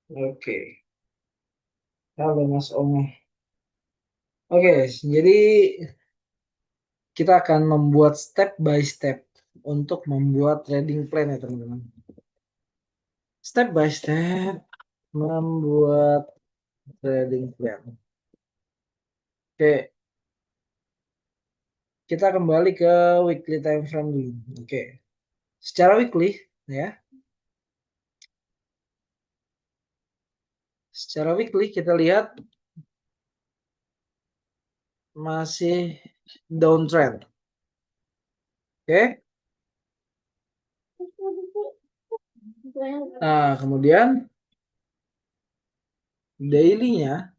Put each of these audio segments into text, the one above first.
Oke, halo Mas Ome. Oke, jadi kita akan membuat step by step untuk membuat trading plan ya teman-teman. Step by step membuat trading plan. Oke, kita kembali ke weekly time frame dulu. Oke, secara weekly ya, secara weekly kita lihat masih downtrend. Oke, nah kemudian daily-nya,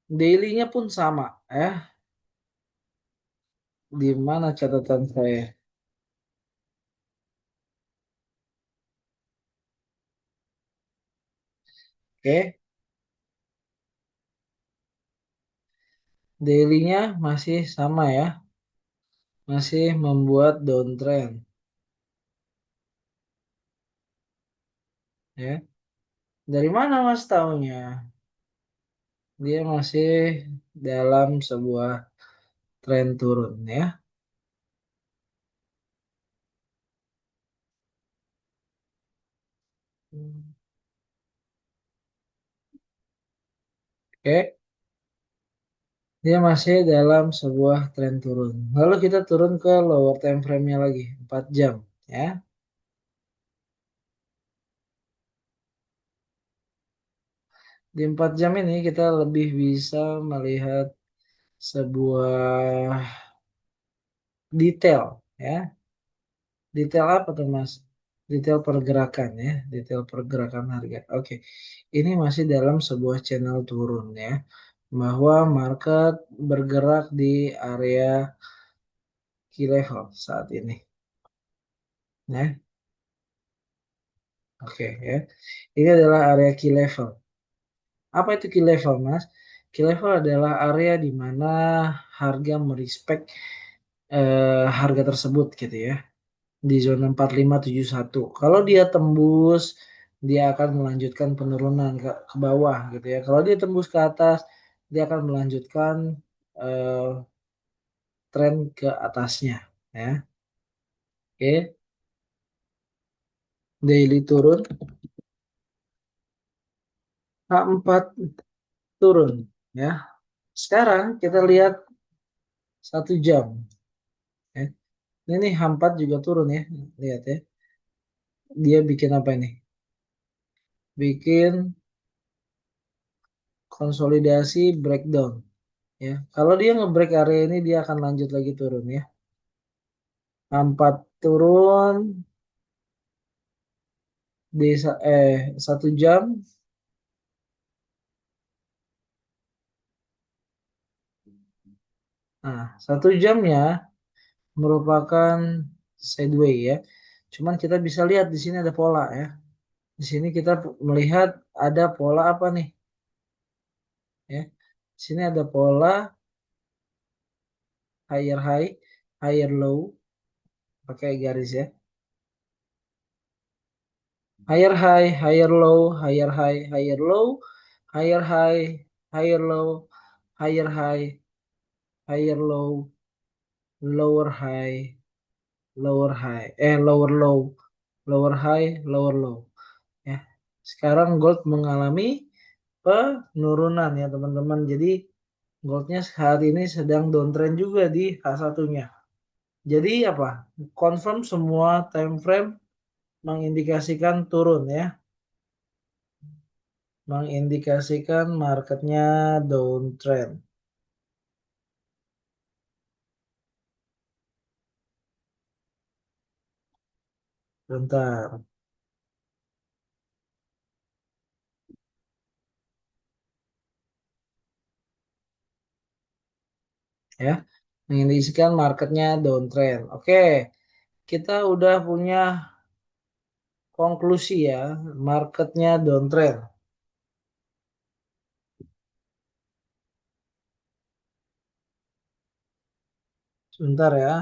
daily-nya pun sama ya. Di mana catatan saya? Oke, daily-nya masih sama ya, masih membuat downtrend ya. Dari mana Mas taunya? Dia masih dalam sebuah tren turun ya. Oke, dia masih dalam sebuah tren turun. Lalu kita turun ke lower time frame-nya lagi, 4 jam ya. Di 4 jam ini kita lebih bisa melihat sebuah detail ya. Detail apa tuh Mas? Detail pergerakan ya, detail pergerakan harga. Oke, ini masih dalam sebuah channel turun ya, bahwa market bergerak di area key level saat ini. Ya, oke ya. Ini adalah area key level. Apa itu key level Mas? Key level adalah area di mana harga merespek harga tersebut gitu ya. Di zona 4571. Kalau dia tembus, dia akan melanjutkan penurunan ke bawah gitu ya. Kalau dia tembus ke atas, dia akan melanjutkan eh, tren ke atasnya ya. Oke, daily turun, H4 turun ya. Sekarang kita lihat 1 jam ya. Ini H4 juga turun ya. Lihat ya. Dia bikin apa ini? Bikin konsolidasi breakdown ya. Kalau dia ngebreak area ini dia akan lanjut lagi turun ya. 4 turun di 1 jam. Nah, 1 jamnya merupakan sideway ya. Cuman kita bisa lihat di sini ada pola ya. Di sini kita melihat ada pola apa nih ya. Di sini ada pola higher high, higher low pakai garis ya. Higher high, higher low, higher high, higher low, higher high, higher low, higher high, higher low, lower high, lower high, lower low, lower high, lower low. Ya, sekarang gold mengalami penurunan ya teman-teman. Jadi goldnya saat ini sedang downtrend juga di H1-nya. Jadi apa? Confirm semua time frame mengindikasikan turun ya, mengindikasikan marketnya downtrend. Bentar ya, mengindikasikan marketnya downtrend. Oke, kita udah punya konklusi ya, marketnya downtrend. Sebentar ya,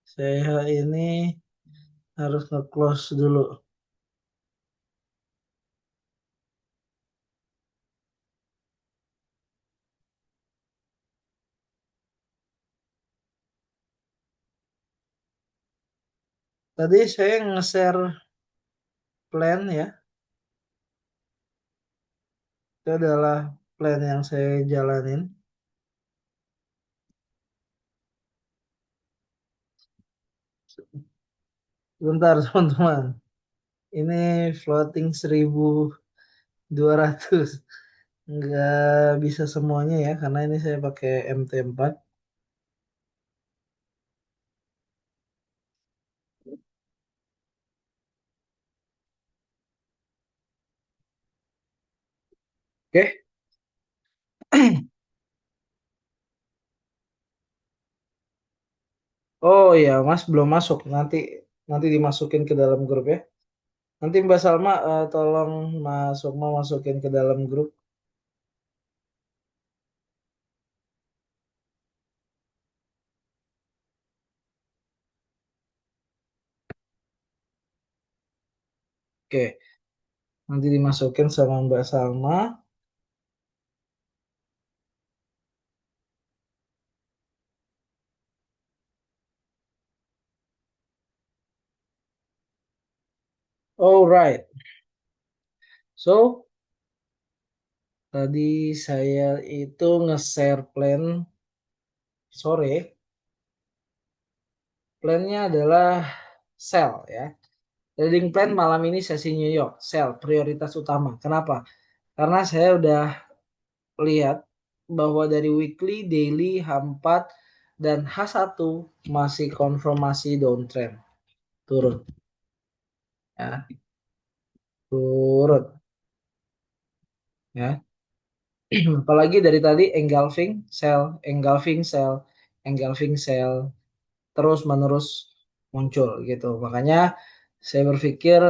saya ini harus nge-close dulu. Tadi saya nge-share plan ya. Itu adalah plan yang saya jalanin. Bentar teman-teman. Ini floating 1.200. Nggak bisa semuanya ya, karena ini saya pakai MT4. Oke. Oh iya, Mas belum masuk. Nanti dimasukin ke dalam grup ya. Nanti Mbak Salma tolong Mas Sukma masukin ke dalam grup. Oke, nanti dimasukin sama Mbak Salma. Alright. So, tadi saya itu nge-share plan sore. Plannya adalah sell ya. Trading plan malam ini sesi New York, sell prioritas utama. Kenapa? Karena saya udah lihat bahwa dari weekly, daily, H4 dan H1 masih konfirmasi downtrend, turun ya, turun ya. Apalagi dari tadi engulfing sell, engulfing sell terus menerus muncul gitu. Makanya saya berpikir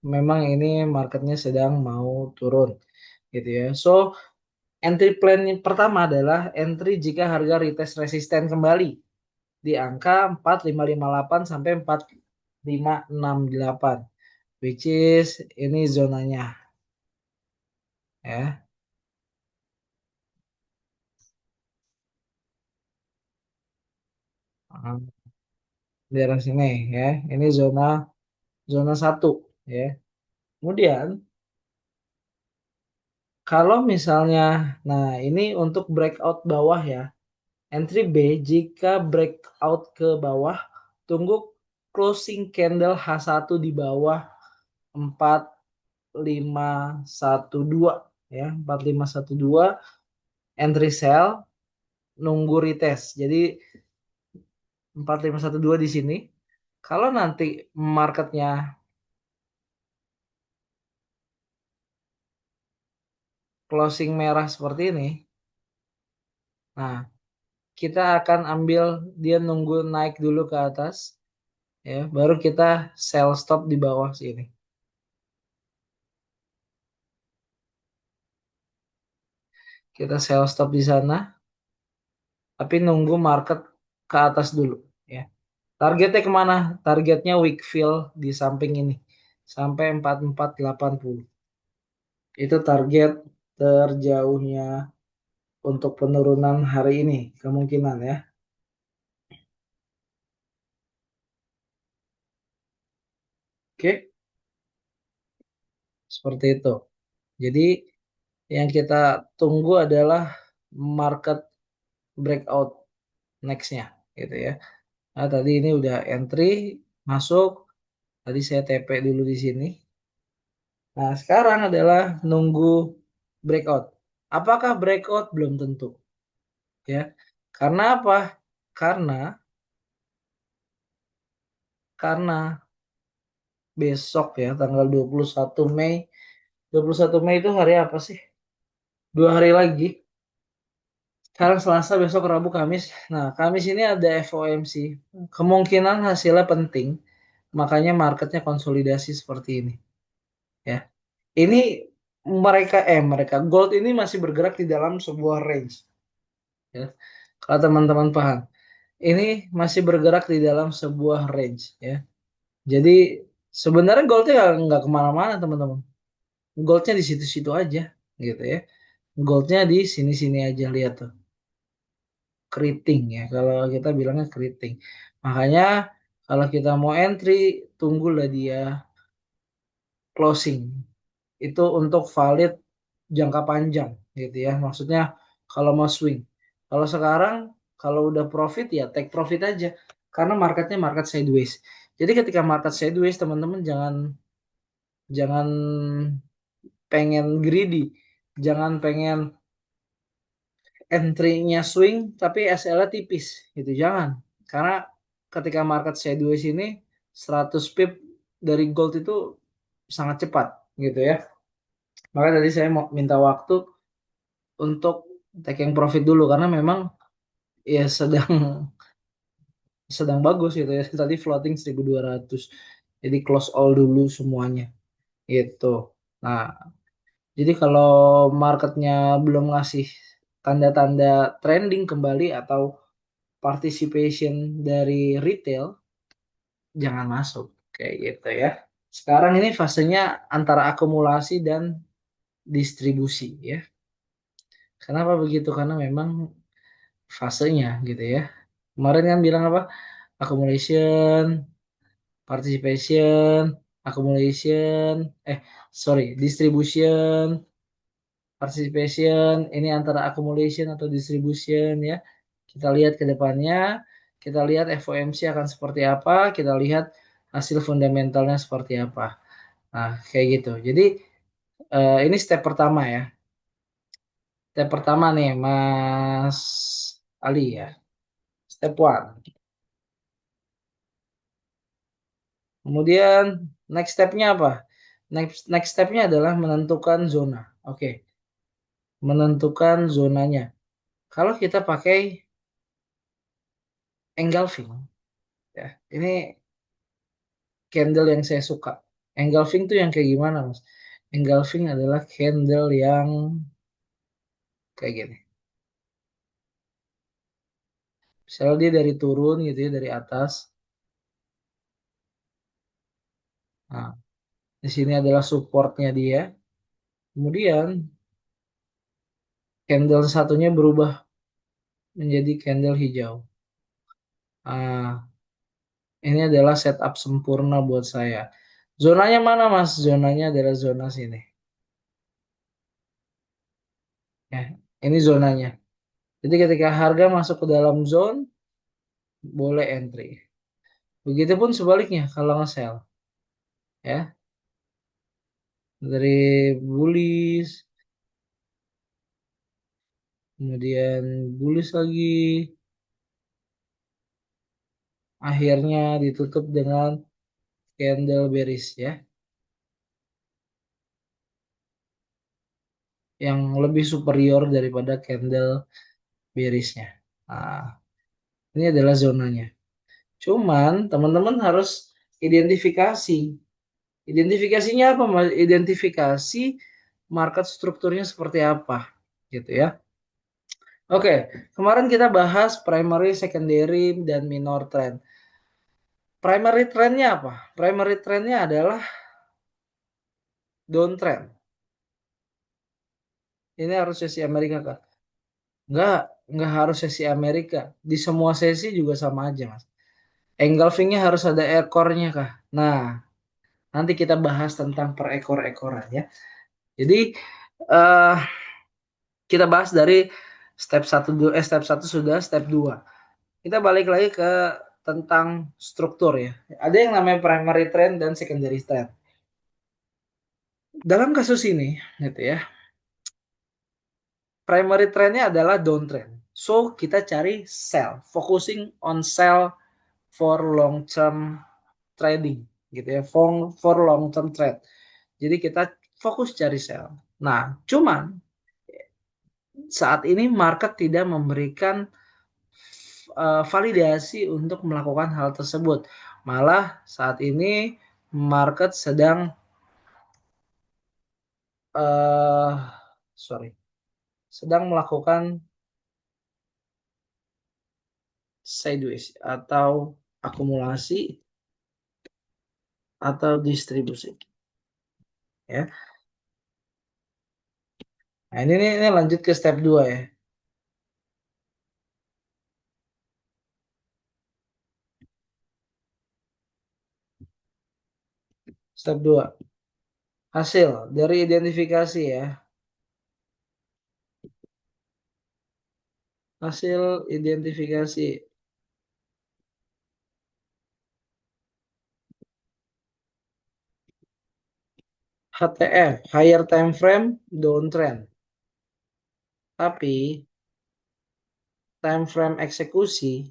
memang ini marketnya sedang mau turun gitu ya. So, entry plan yang pertama adalah entry jika harga retest resisten kembali di angka 4558 sampai 4568, which is ini zonanya ya. Di daerah sini ya. Ini zona zona satu ya. Kemudian kalau misalnya, nah ini untuk breakout bawah ya. Entry B jika breakout ke bawah, tunggu closing candle H1 di bawah 4512 ya. 4512 entry sell, nunggu retest. Jadi 4512 di sini. Kalau nanti marketnya closing merah seperti ini, nah kita akan ambil dia nunggu naik dulu ke atas ya, baru kita sell stop di bawah sini. Kita sell stop di sana, tapi nunggu market ke atas dulu ya. Targetnya kemana? Targetnya weak fill di samping ini sampai 4480. Itu target terjauhnya untuk penurunan hari ini kemungkinan ya. Oke, seperti itu. Jadi yang kita tunggu adalah market breakout nextnya gitu ya. Nah, tadi ini udah entry masuk. Tadi saya TP dulu di sini. Nah, sekarang adalah nunggu breakout. Apakah breakout? Belum tentu ya. Karena apa? Karena karena besok ya tanggal 21 Mei. 21 Mei itu hari apa sih? 2 hari lagi. Sekarang Selasa, besok Rabu, Kamis. Nah, Kamis ini ada FOMC. Kemungkinan hasilnya penting. Makanya marketnya konsolidasi seperti ini. Ya. Ini mereka gold ini masih bergerak di dalam sebuah range. Ya. Kalau teman-teman paham. Ini masih bergerak di dalam sebuah range. Ya. Jadi sebenarnya goldnya nggak kemana-mana teman-teman. Goldnya di situ-situ aja gitu ya. Goldnya di sini-sini aja, lihat tuh. Keriting ya, kalau kita bilangnya keriting. Makanya kalau kita mau entry, tunggulah dia closing. Itu untuk valid jangka panjang gitu ya. Maksudnya kalau mau swing. Kalau sekarang kalau udah profit ya take profit aja. Karena marketnya market sideways. Jadi ketika market sideways teman-teman jangan jangan pengen greedy. Jangan pengen entry-nya swing tapi SL-nya tipis gitu. Jangan. Karena ketika market sideways ini 100 pip dari gold itu sangat cepat gitu ya. Maka tadi saya mau minta waktu untuk taking profit dulu karena memang ya sedang sedang bagus gitu ya. Tadi floating 1.200. Jadi close all dulu semuanya gitu. Nah, jadi kalau marketnya belum ngasih tanda-tanda trending kembali atau participation dari retail, jangan masuk kayak gitu ya. Sekarang ini fasenya antara akumulasi dan distribusi ya. Kenapa begitu? Karena memang fasenya gitu ya. Kemarin kan bilang apa? Accumulation, participation, accumulation, distribution, participation, ini antara accumulation atau distribution ya. Kita lihat ke depannya, kita lihat FOMC akan seperti apa, kita lihat hasil fundamentalnya seperti apa. Nah, kayak gitu. Jadi ini step pertama ya. Step pertama nih, Mas Ali ya. Step one. Kemudian next stepnya apa? Next stepnya adalah menentukan zona. Oke, menentukan zonanya. Kalau kita pakai engulfing, ya, ini candle yang saya suka. Engulfing tuh yang kayak gimana, Mas? Engulfing adalah candle yang kayak gini. Misalnya dia dari turun gitu ya, dari atas. Nah, di sini adalah supportnya dia. Kemudian candle satunya berubah menjadi candle hijau. Nah, ini adalah setup sempurna buat saya. Zonanya mana, Mas? Zonanya adalah zona sini. Ya, ini zonanya. Jadi ketika harga masuk ke dalam zone, boleh entry. Begitupun sebaliknya kalau nge-sell. Ya, dari bullish, kemudian bullish lagi, akhirnya ditutup dengan candle bearish ya, yang lebih superior daripada candle bearishnya. Nah, ini adalah zonanya. Cuman teman-teman harus identifikasi. Identifikasinya apa, Mas? Identifikasi market strukturnya seperti apa, gitu ya. Oke, kemarin kita bahas primary, secondary, dan minor trend. Primary trendnya apa? Primary trendnya adalah downtrend. Ini harus sesi Amerika kah? Enggak, enggak harus sesi Amerika. Di semua sesi juga sama aja, Mas. Engulfingnya harus ada ekornya kah? Nah, nanti kita bahas tentang per ekor-ekoran ya. Jadi eh kita bahas dari step satu sudah, step 2. Kita balik lagi ke tentang struktur ya. Ada yang namanya primary trend dan secondary trend. Dalam kasus ini, gitu ya. Primary trendnya adalah downtrend. So, kita cari sell, focusing on sell for long term trading, gitu ya, for long term trade. Jadi kita fokus cari sell. Nah, cuman saat ini market tidak memberikan validasi untuk melakukan hal tersebut. Malah saat ini market sedang uh, sorry, sedang melakukan sideways atau akumulasi atau distribusi. Ya. Nah, ini lanjut ke step 2 ya. Step 2. Hasil dari identifikasi ya. Hasil identifikasi HTF, higher time frame downtrend. Tapi time frame eksekusi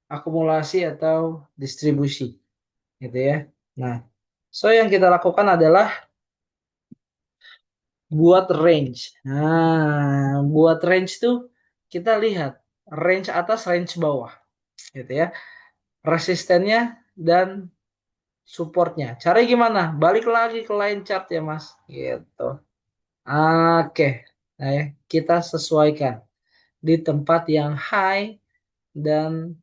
akumulasi atau distribusi gitu ya. Nah, so yang kita lakukan adalah buat range. Nah, buat range tuh kita lihat range atas, range bawah gitu ya. Resistennya dan supportnya. Cara gimana? Balik lagi ke line chart ya, Mas. Gitu. Oke. Nah, ya, kita sesuaikan di tempat yang high dan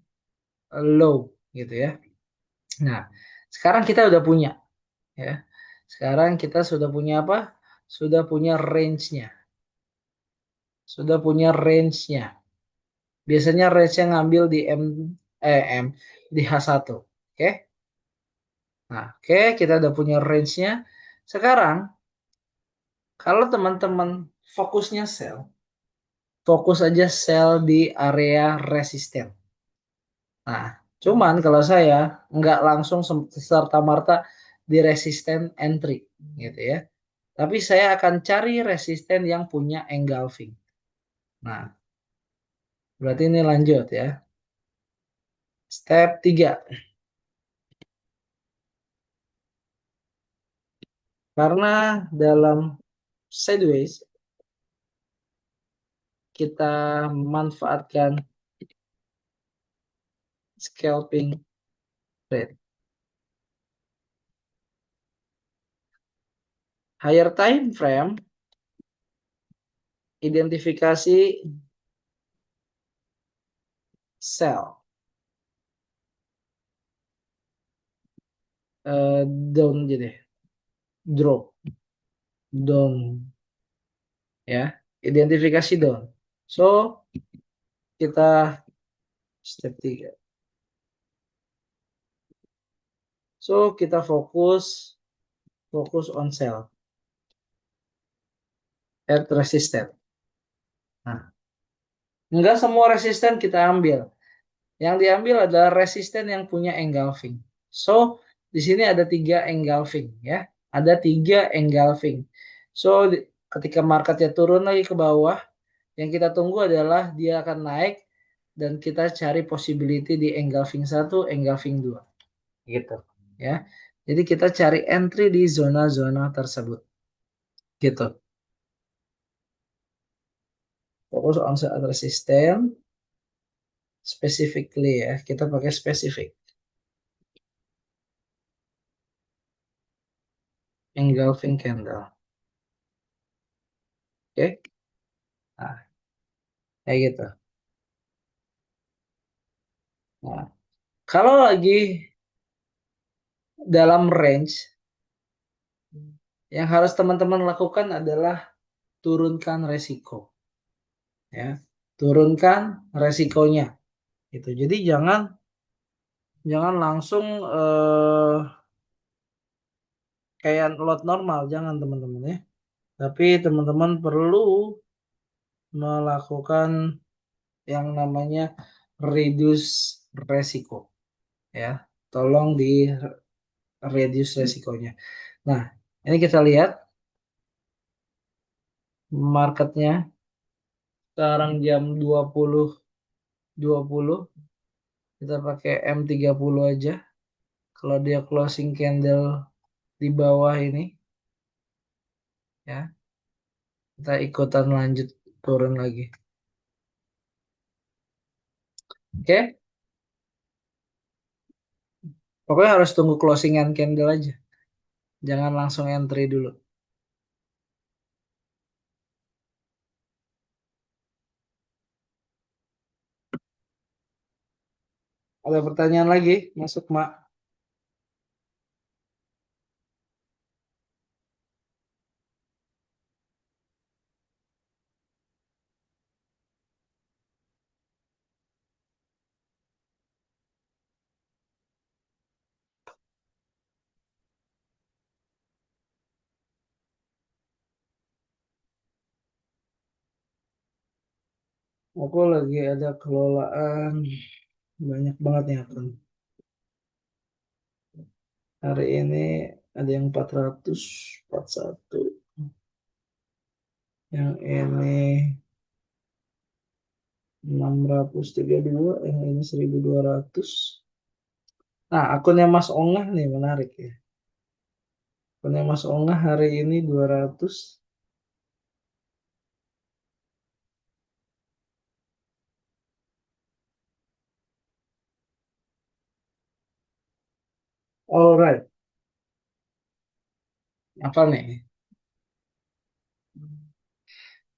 low gitu ya. Nah, sekarang kita udah punya ya. Sekarang kita sudah punya apa? Sudah punya range-nya. Sudah punya range-nya. Biasanya range-nya ngambil di M di H1. Oke? Nah, oke, kita udah punya range-nya. Sekarang kalau teman-teman fokusnya sell, fokus aja sell di area resisten. Nah, cuman kalau saya nggak langsung serta-merta di resisten entry gitu ya. Tapi saya akan cari resisten yang punya engulfing. Nah, berarti ini lanjut ya. Step 3. Karena dalam sideways kita memanfaatkan scalping rate. Higher time frame identifikasi sell down jadi drop down ya, identifikasi down. So kita step 3. So kita fokus on sell at resistance. Nah, enggak semua resisten kita ambil. Yang diambil adalah resisten yang punya engulfing. So di sini ada 3 engulfing ya, ada 3 engulfing. So ketika marketnya turun lagi ke bawah, yang kita tunggu adalah dia akan naik dan kita cari possibility di engulfing 1, engulfing 2 gitu ya. Jadi kita cari entry di zona-zona tersebut gitu. Fokus on set resistance specifically ya, kita pakai spesifik engulfing candle. Oke. Nah, kayak gitu. Nah, kalau lagi dalam range, yang harus teman-teman lakukan adalah turunkan resiko ya. Turunkan resikonya gitu. Jadi jangan jangan langsung kayak lot normal, jangan teman-teman ya. Tapi teman-teman perlu melakukan yang namanya reduce resiko ya. Tolong di reduce resikonya. Nah, ini kita lihat marketnya sekarang jam 20.20 kita pakai M30 aja. Kalau dia closing candle di bawah ini ya, kita ikutan lanjut turun lagi. Oke, pokoknya harus tunggu closingan candle aja. Jangan langsung entry dulu. Ada pertanyaan lagi? Masuk, Mak. Aku lagi ada kelolaan banyak banget nih akun. Hari ini ada yang 441, yang ini 632, yang ini 1200. Nah, akunnya Mas Ongah nih menarik ya. Akunnya Mas Ongah hari ini 200. Alright, apa nih?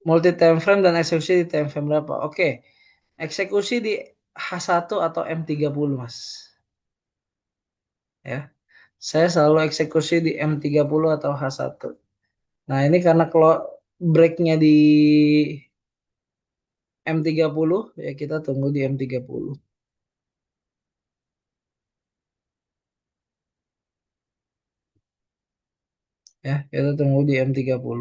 Multi time frame dan eksekusi di time frame berapa? Oke, eksekusi di H1 atau M30, Mas. Ya, saya selalu eksekusi di M30 atau H1. Nah, ini karena kalau breaknya di M30, ya kita tunggu di M30. Ya, kita tunggu di M30.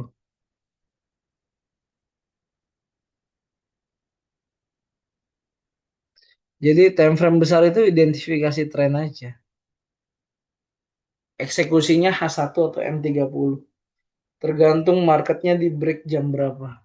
Jadi time frame besar itu identifikasi tren aja. Eksekusinya H1 atau M30. Tergantung marketnya di break jam berapa.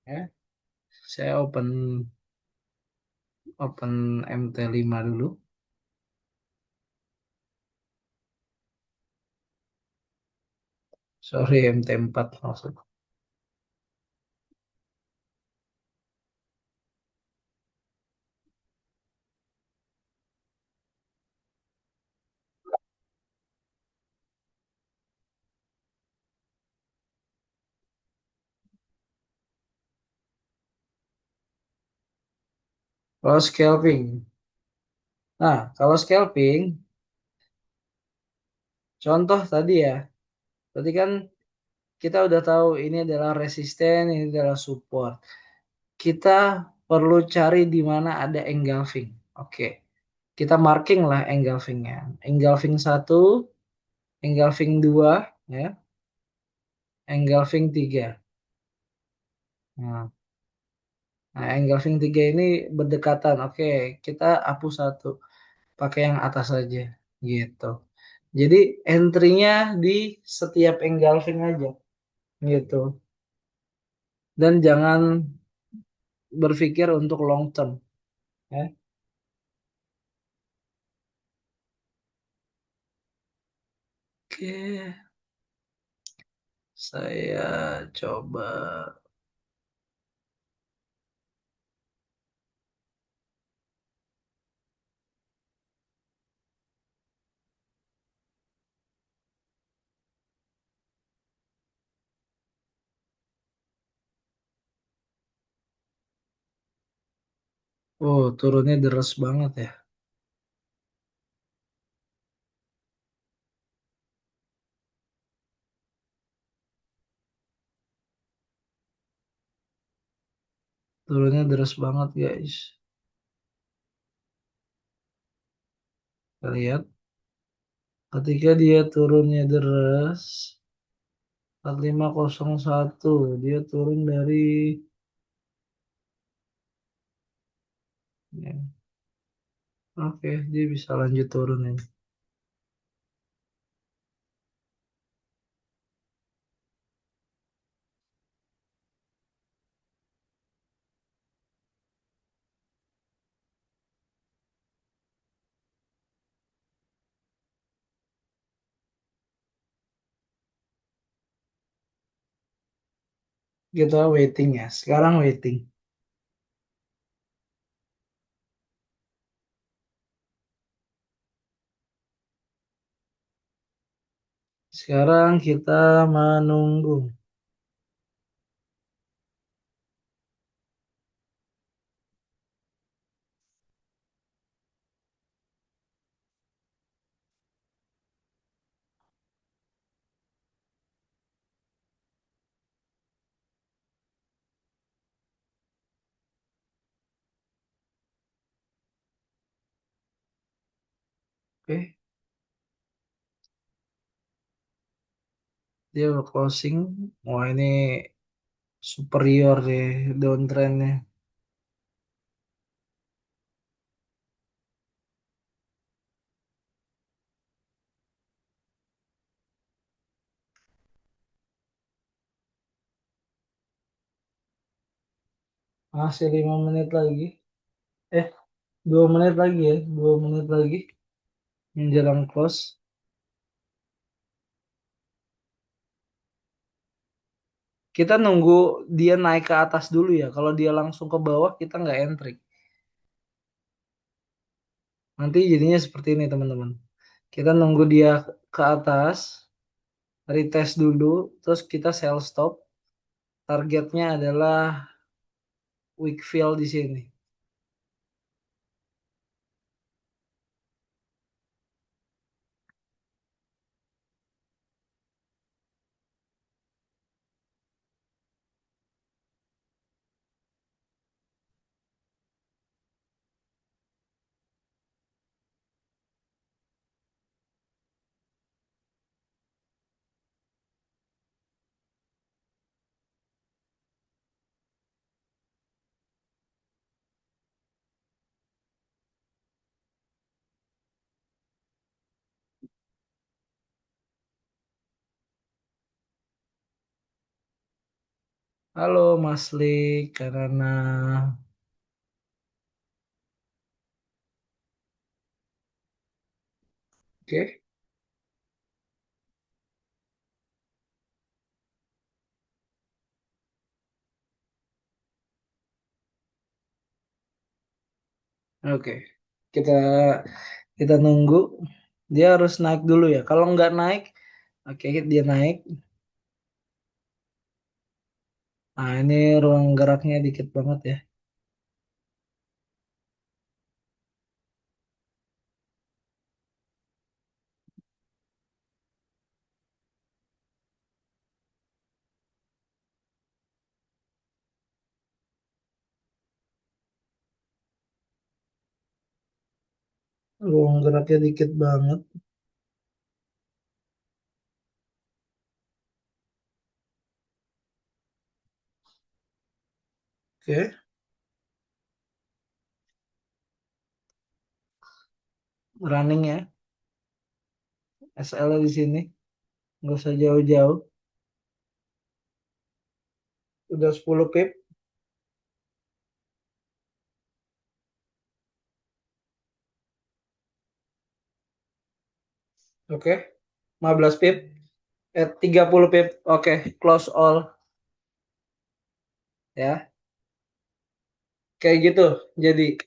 Ya, saya open MT5 dulu. Sorry, MT4 maksud. Kalau scalping. Nah, kalau scalping, contoh tadi ya. Tadi kan kita udah tahu ini adalah resisten, ini adalah support. Kita perlu cari di mana ada engulfing. Oke. Kita marking lah engulfingnya. Engulfing satu, engulfing dua, ya, engulfing tiga. Nah, engulfing tiga ini berdekatan. Oke, kita hapus satu, pakai yang atas saja, gitu. Jadi entry-nya di setiap engulfing aja, gitu. Dan jangan berpikir untuk long term, ya. Oke, saya coba. Oh, turunnya deras banget ya. Turunnya deras banget, guys. Kita lihat, ketika dia turunnya deras, 4501, dia turun dari, ya, oke, dia bisa lanjut turun ini. Kita waiting ya. Sekarang waiting. Sekarang kita menunggu. Oke, dia udah closing. Wah ini superior deh downtrendnya. Masih 5 menit lagi. Eh, 2 menit lagi ya. 2 menit lagi menjelang close. Kita nunggu dia naik ke atas dulu ya. Kalau dia langsung ke bawah kita nggak entry. Nanti jadinya seperti ini teman-teman. Kita nunggu dia ke atas, retest dulu, terus kita sell stop. Targetnya adalah weak fill di sini. Halo Mas Lik, karena oke, oke. Kita kita nunggu. Dia harus naik dulu ya. Kalau nggak naik, oke dia naik. Nah ini ruang geraknya dikit banget ya. Ruang geraknya dikit banget. Oke, running ya. SL di sini. Nggak usah jauh-jauh. Udah 10 pip. Oke. 15 pip. 30 pip. Oke, close all ya. Kayak gitu. Jadi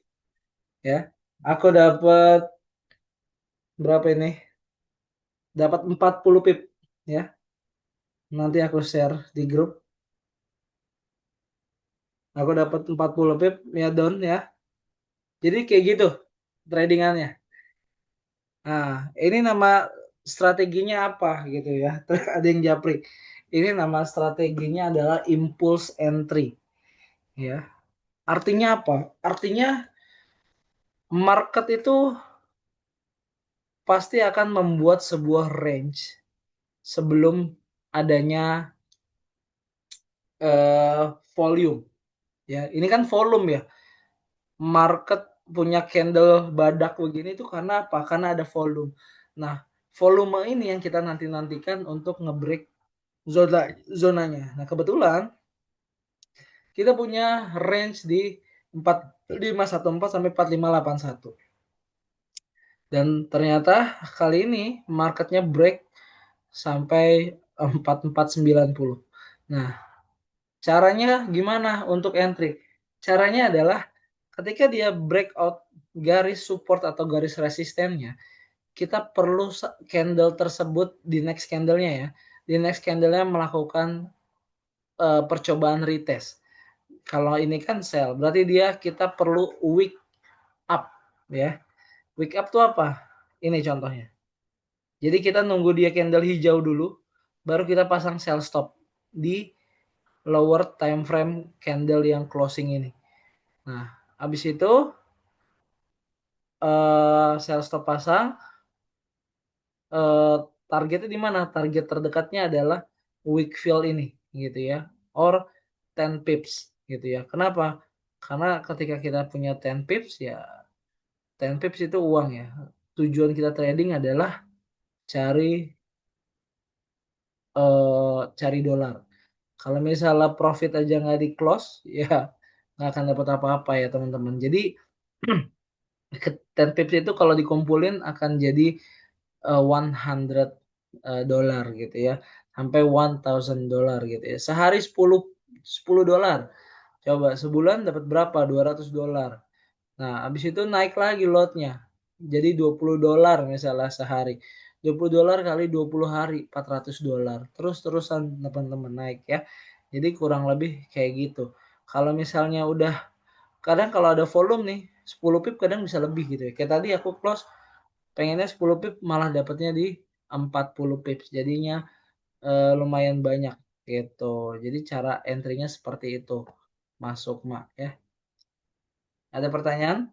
ya. Aku dapat berapa ini? Dapat 40 pip ya. Nanti aku share di grup. Aku dapat 40 pip ya down ya. Jadi kayak gitu tradingannya. Nah, ini nama strateginya apa gitu ya. Terus ada yang japri. Ini nama strateginya adalah impulse entry ya. Artinya apa? Artinya market itu pasti akan membuat sebuah range sebelum adanya volume ya. Ini kan volume ya. Market punya candle badak begini itu karena apa? Karena ada volume. Nah, volume ini yang kita nantikan untuk ngebreak zonanya. Nah, kebetulan kita punya range di 4514 sampai 4581. Dan ternyata kali ini marketnya break sampai 4490. Nah, Caranya gimana untuk entry? Caranya adalah ketika dia breakout garis support atau garis resistennya, kita perlu candle tersebut di next candle-nya ya, di next candle-nya melakukan, percobaan retest. Kalau ini kan sell, berarti kita perlu wick up ya. Wick up tuh apa? Ini contohnya. Jadi kita nunggu dia candle hijau dulu, baru kita pasang sell stop di lower time frame candle yang closing ini. Nah, habis itu sell stop pasang, targetnya di mana? Target terdekatnya adalah weak fill ini gitu ya, or 10 pips gitu ya. Kenapa? Karena ketika kita punya 10 pips ya 10 pips itu uang ya. Tujuan kita trading adalah cari cari dolar. Kalau misalnya profit aja nggak di close, ya nggak akan dapat apa-apa ya teman-teman. Jadi 10 pips itu kalau dikumpulin akan jadi 100 dolar gitu ya, sampai $1,000 gitu ya. Sehari 10 dolar. Coba sebulan dapat berapa? $200. Nah, habis itu naik lagi lotnya. Jadi $20 misalnya sehari. $20 kali 20 hari, $400. Terus-terusan teman-teman naik ya. Jadi kurang lebih kayak gitu. Kalau misalnya udah kadang kalau ada volume nih, 10 pip kadang bisa lebih gitu ya. Kayak tadi aku close pengennya 10 pip malah dapatnya di 40 pips. Jadinya lumayan banyak gitu. Jadi cara entry-nya seperti itu. Masuk, Mak, ya. Ada pertanyaan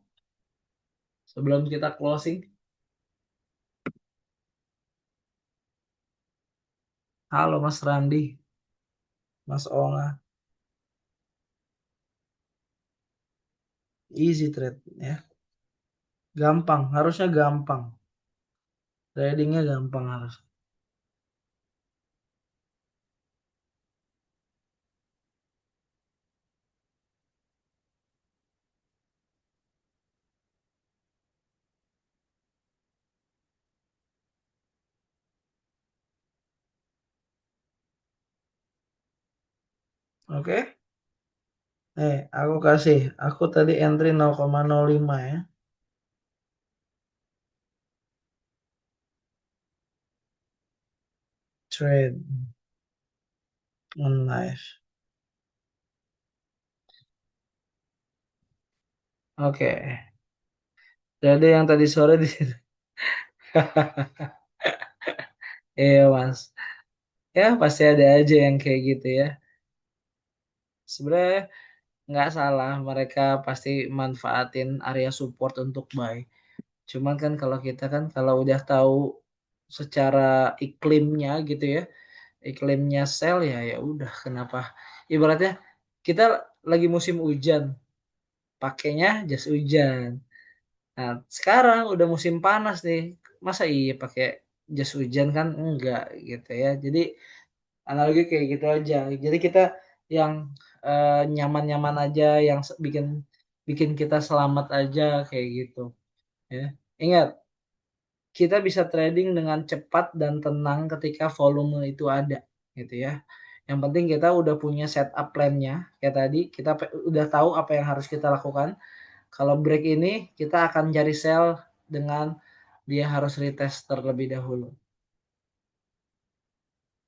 sebelum kita closing? Halo Mas Randi, Mas Onga. Easy trade ya. Gampang, harusnya gampang. Tradingnya gampang harus. Oke. Aku kasih. Aku tadi entry 0,05 ya. Trade on live. Oke. Jadi yang tadi sore di situ. Iya Mas. Ya pasti ada aja yang kayak gitu ya. Sebenarnya nggak salah, mereka pasti manfaatin area support untuk buy. Cuman kan kalau kita kan kalau udah tahu secara iklimnya gitu ya, iklimnya sell ya ya udah kenapa. Ibaratnya kita lagi musim hujan, pakainya jas hujan. Nah, sekarang udah musim panas nih. Masa iya pakai jas hujan kan enggak gitu ya. Jadi analogi kayak gitu aja. Jadi kita yang nyaman-nyaman aja, yang bikin bikin kita selamat aja kayak gitu ya. Ingat, kita bisa trading dengan cepat dan tenang ketika volume itu ada gitu ya. Yang penting kita udah punya setup plan-nya kayak tadi, kita udah tahu apa yang harus kita lakukan. Kalau break ini kita akan cari sell dengan dia harus retest terlebih dahulu.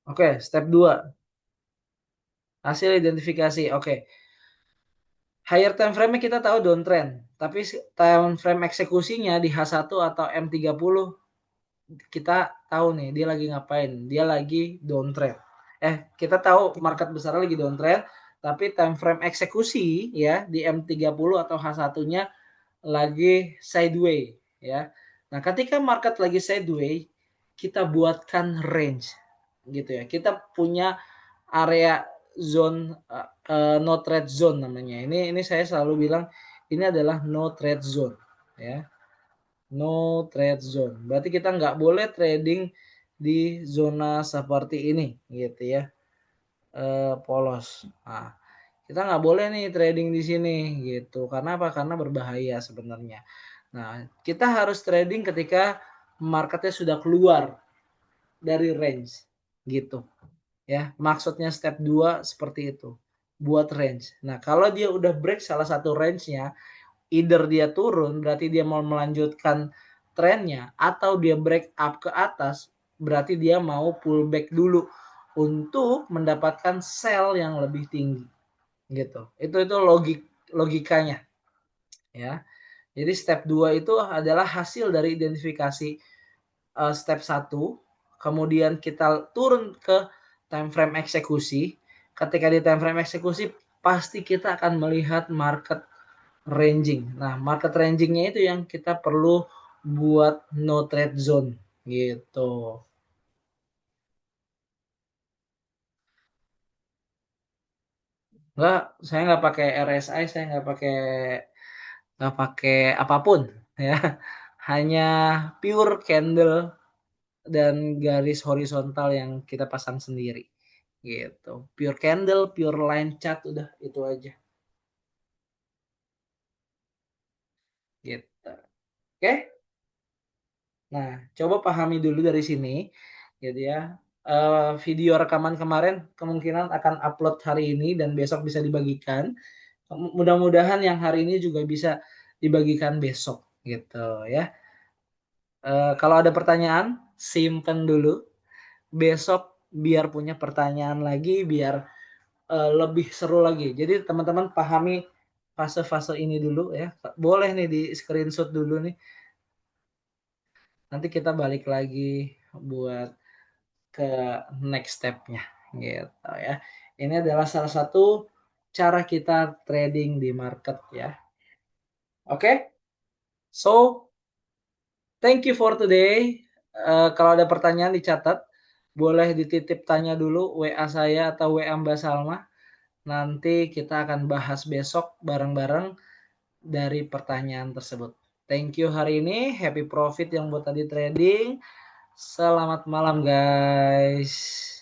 Oke, step 2. Hasil identifikasi. Oke. Higher time frame-nya kita tahu downtrend, tapi time frame eksekusinya di H1 atau M30 kita tahu nih dia lagi ngapain. Dia lagi downtrend. Kita tahu market besar lagi downtrend, tapi time frame eksekusi ya di M30 atau H1-nya lagi sideways ya. Nah, ketika market lagi sideways, kita buatkan range gitu ya. Kita punya area zone no trade zone namanya. Ini saya selalu bilang ini adalah no trade zone ya. No trade zone. Berarti kita nggak boleh trading di zona seperti ini gitu ya. Polos. Nah, kita nggak boleh nih trading di sini gitu. Karena apa? Karena berbahaya sebenarnya. Nah, kita harus trading ketika marketnya sudah keluar dari range gitu ya. Maksudnya step 2 seperti itu. buat range. Nah, kalau dia udah break salah satu range-nya, either dia turun berarti dia mau melanjutkan trennya atau dia break up ke atas, berarti dia mau pullback dulu untuk mendapatkan sell yang lebih tinggi gitu. Itu logikanya ya. Jadi step 2 itu adalah hasil dari identifikasi step 1, kemudian kita turun ke time frame eksekusi. Ketika di time frame eksekusi pasti kita akan melihat market ranging. Nah, market rangingnya itu yang kita perlu buat no trade zone gitu. Enggak, saya nggak pakai RSI, saya nggak pakai apapun ya. Hanya pure candle dan garis horizontal yang kita pasang sendiri gitu. Pure candle, pure line chart, udah itu aja gitu. Oke, nah coba pahami dulu dari sini gitu ya. Video rekaman kemarin kemungkinan akan upload hari ini dan besok bisa dibagikan. Mudah-mudahan yang hari ini juga bisa dibagikan besok gitu ya. Kalau ada pertanyaan simpen dulu, besok biar punya pertanyaan lagi, biar lebih seru lagi. Jadi teman-teman pahami fase-fase ini dulu ya. Boleh nih di screenshot dulu nih. Nanti kita balik lagi buat ke next step-nya gitu ya. Ini adalah salah satu cara kita trading di market ya. Oke, okay? So thank you for today. Kalau ada pertanyaan dicatat, boleh dititip tanya dulu WA saya atau WA Mbak Salma. Nanti kita akan bahas besok bareng-bareng dari pertanyaan tersebut. Thank you hari ini, happy profit yang buat tadi trading. Selamat malam guys.